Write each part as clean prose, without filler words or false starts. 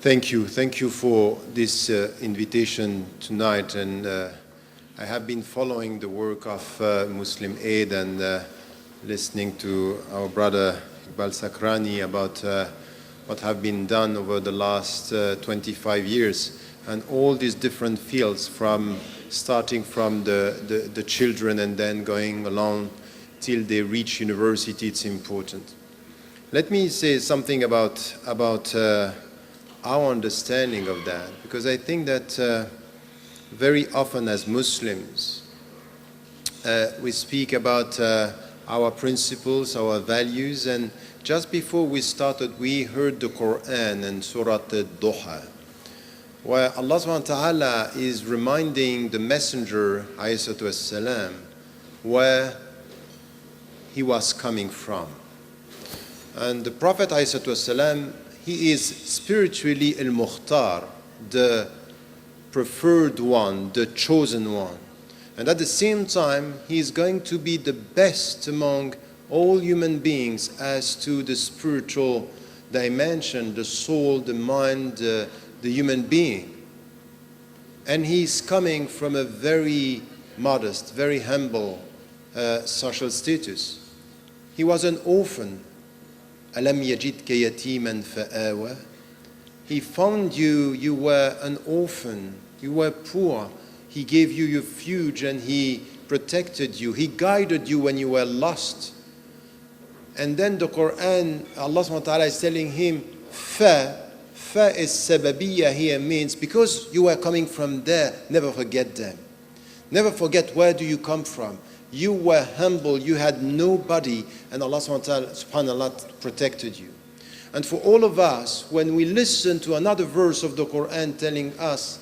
Thank you. Thank you for this invitation tonight. And I have been following the work of Muslim Aid and listening to our brother Iqbal Sakrani about what have been done over the last 25 years and all these different fields, from starting from the children and then going along till they reach university. It's important. Let me say something about our understanding of that, because I think that very often as Muslims we speak about our principles, our values, and just before we started we heard the Quran and Surah Al-Duha, where Allah subhanahu wa ta'ala is reminding the Messenger ﷺ where he was coming from. And the Prophet ﷺ, he is spiritually al-Mukhtar, the preferred one, the chosen one. And at the same time, he is going to be the best among all human beings as to the spiritual dimension, the soul, the mind, the human being. And he's coming from a very modest, very humble social status. He was an orphan. أَلَمْ يَجِدْكَ يَتِيمًا فَآوَى. He found you, you were an orphan, you were poor. He gave you refuge and he protected you. He guided you when you were lost. And then the Quran, Allah subhanahu wa ta'ala is telling him, Fa is sababiyya here, means because you were coming from there, never forget them. Never forget where do you come from. You were humble, you had nobody, and Allah subhanahu wa ta'ala protected you. And for all of us, when we listen to another verse of the Quran telling us,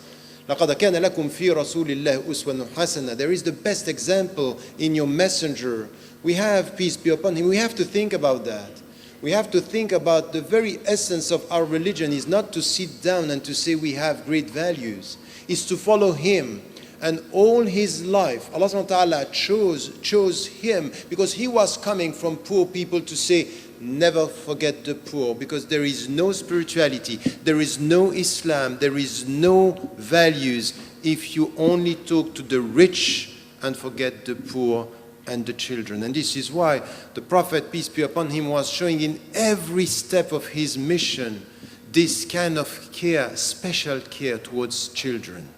لَقَدْ كَانَ لَكُمْ فِي رَسُولِ اللَّهِ أُسْوَةٌ حَسَنَةٌ, there is the best example in your messenger. We have, peace be upon him. We have to think about that. We have to think about the very essence of our religion is not to sit down and to say we have great values. It's to follow him. And all his life, Allah subhanahu wa ta'ala chose him because he was coming from poor people to say, never forget the poor, because there is no spirituality, there is no Islam, there is no values if you only talk to the rich and forget the poor and the children. And this is why the Prophet, peace be upon him, was showing in every step of his mission this kind of care, special care towards children.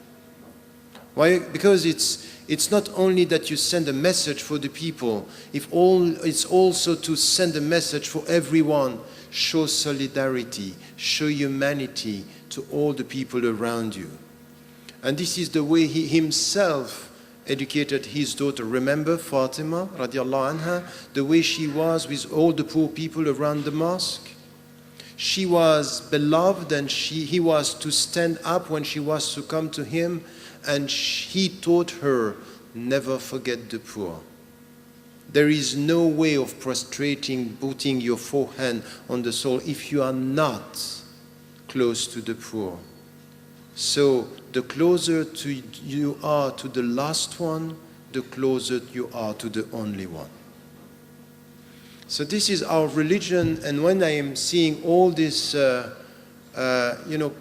Why? Because it's not only that you send a message for the people, it's also to send a message for everyone. Show solidarity, show humanity to all the people around you. And this is the way he himself educated his daughter. Remember Fatima radiallahu anha, the way she was with all the poor people around the mosque? She was beloved and he was to stand up when she was to come to him. And he taught her, never forget the poor. There is no way of prostrating, putting your forehand on the soul if you are not close to the poor. So the closer you are to the last one, the closer you are to the only one. So this is our religion, and when I am seeing all this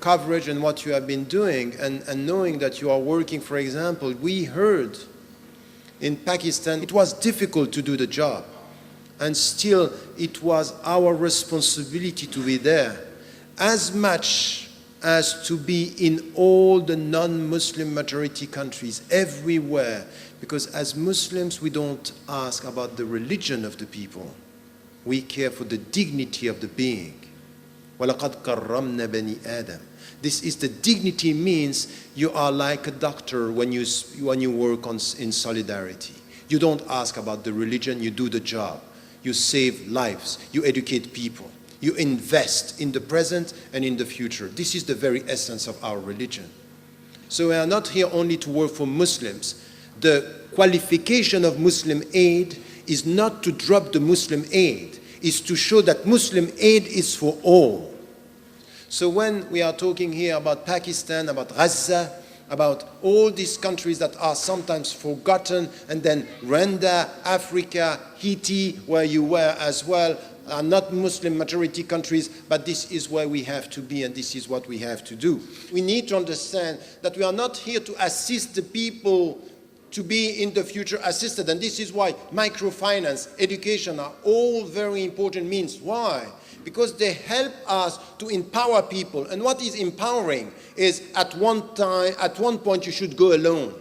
coverage and what you have been doing, and knowing that you are working, for example, we heard in Pakistan it was difficult to do the job, and still it was our responsibility to be there, as much as to be in all the non-Muslim majority countries, everywhere, because as Muslims we don't ask about the religion of the people, we care for the dignity of the being. وَلَقَدْ كَرَّمْنَا بَنِي آدَمَ. This is the dignity, means you are like a doctor when you work in solidarity. You don't ask about the religion, you do the job. You save lives, you educate people. You invest in the present and in the future. This is the very essence of our religion. So we are not here only to work for Muslims. The qualification of Muslim aid is not to drop the Muslim aid. Is to show that Muslim aid is for all. So when we are talking here about Pakistan, about Gaza, about all these countries that are sometimes forgotten, and then Rwanda, Africa, Haiti, where you were as well, are not Muslim majority countries, but this is where we have to be and this is what we have to do. We need to understand that we are not here to assist the people to be in the future assisted, and this is why microfinance, education are all very important means. Why? Because they help us to empower people, and what is empowering is at one point you should go alone.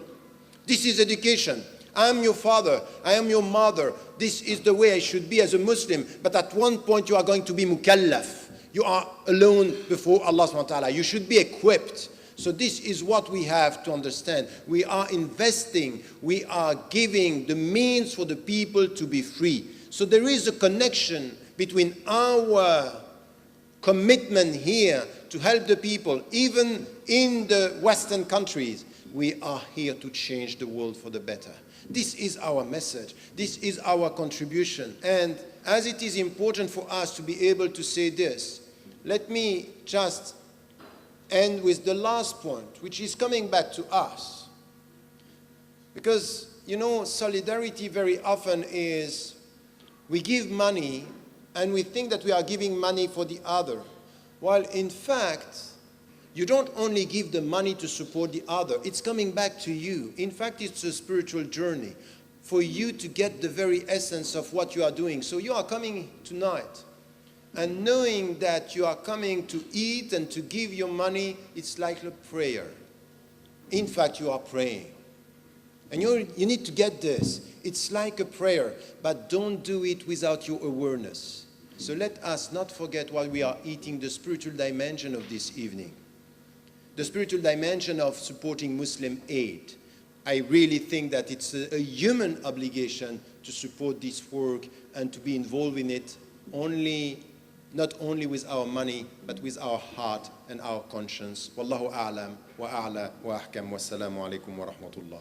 This is education. I am your father, I am your mother, this is the way I should be as a Muslim, but at one point you are going to be mukallaf. You are alone before Allah subhanahu wa ta'ala. You should be equipped. So this is what we have to understand. We are investing, we are giving the means for the people to be free. So there is a connection between our commitment here to help the people, even in the Western countries. We are here to change the world for the better. This is our message. This is our contribution. And as it is important for us to be able to say this, let me just end with the last point, which is coming back to us. Because, you know, solidarity very often is we give money and we think that we are giving money for the other. While in fact, you don't only give the money to support the other, it's coming back to you. In fact, it's a spiritual journey for you to get the very essence of what you are doing. So you are coming tonight, and knowing that you are coming to eat and to give your money, it's like a prayer. In fact, you are praying. And you need to get this. It's like a prayer, but don't do it without your awareness. So let us not forget while we are eating the spiritual dimension of this evening. The spiritual dimension of supporting Muslim aid. I really think that it's a human obligation to support this work and to be involved in it not only with our money, but with our heart and our conscience. Wallahu a'lam wa a'la wa ahkam. Wassalamu alaikum wa rahmatullah.